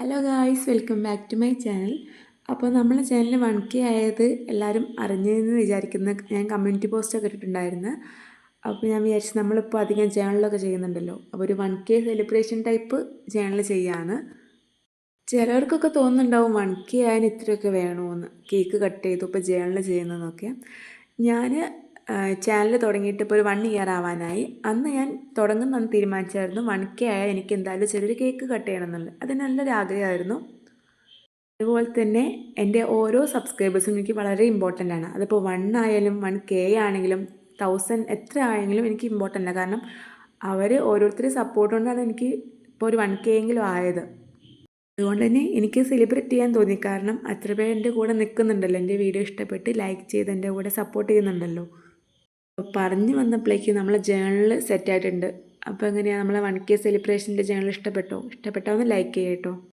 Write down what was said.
Hello guys, welcome back to my channel. അപ്പോൾ നമ്മളെ channel 1K ആയത് എല്ലാവരും അറിഞ്ഞതെന്ന് വിചാരിക്കുന്ന ഞാൻ കമ്മ്യൂണിറ്റി പോസ്റ്റൊക്കെ ഇട്ടിട്ടുണ്ടായിരുന്നു. അപ്പോൾ ഞാൻ വിചാരിച്ചു നമ്മളിപ്പോൾ അധികം ചാനലൊക്കെ ചെയ്യുന്നുണ്ടല്ലോ, അപ്പോൾ ഒരു 1K സെലിബ്രേഷൻ ടൈപ്പ് ചാനൽ ചെയ്യാമെന്ന്. ചിലവർക്കൊക്കെ തോന്നുന്നുണ്ടാവും 1K ആയതിന് ഇത്രയൊക്കെ വേണമെന്ന്, കേക്ക് കട്ട് ചെയ്തു ഇപ്പോൾ ചാനൽ ചെയ്യുന്നതെന്നൊക്കെ. ഞാൻ ചാനൽ തുടങ്ങിയിട്ട് ഇപ്പോൾ ഒരു 1 ഇയർ ആവാനായി. അന്ന് ഞാൻ തുടങ്ങുന്നന്ന് തീരുമാനിച്ചായിരുന്നു 1K ആയാൽ എനിക്ക് എന്തായാലും ചെറിയൊരു കേക്ക് കട്ട് ചെയ്യണം എന്നുള്ളത്. അത് നല്ലൊരു ആഗ്രഹമായിരുന്നു. അതുപോലെ തന്നെ എൻ്റെ ഓരോ സബ്സ്ക്രൈബേഴ്സും എനിക്ക് വളരെ ഇമ്പോർട്ടൻ്റ് ആണ്. അതിപ്പോൾ 1 ആയാലും 1K ആണെങ്കിലും 1000 എത്ര ആയെങ്കിലും എനിക്ക് ഇമ്പോർട്ടൻ്റ് ആണ്. കാരണം അവർ ഓരോരുത്തരും സപ്പോർട്ട് കൊണ്ടാണ് എനിക്ക് ഇപ്പോൾ ഒരു 1K എങ്കിലും ആയത്. അതുകൊണ്ട് തന്നെ എനിക്ക് സെലിബ്രേറ്റ് ചെയ്യാൻ തോന്നി. കാരണം അത്ര പേര് എൻ്റെ കൂടെ നിൽക്കുന്നുണ്ടല്ലോ, എൻ്റെ വീഡിയോ ഇഷ്ടപ്പെട്ട് ലൈക്ക് ചെയ്ത് എൻ്റെ കൂടെ സപ്പോർട്ട് ചെയ്യുന്നുണ്ടല്ലോ. പറഞ്ഞു വന്നപ്പോഴേക്കും നമ്മളെ ജേണൽ സെറ്റായിട്ടുണ്ട്. അപ്പോൾ എങ്ങനെയാണ് നമ്മളെ 1K സെലിബ്രേഷൻ്റെ ജേണൽ ഇഷ്ടപ്പെട്ടോ? ഇഷ്ടപ്പെട്ടാൽ ഒന്ന് ലൈക്ക് ചെയ്യട്ടോ.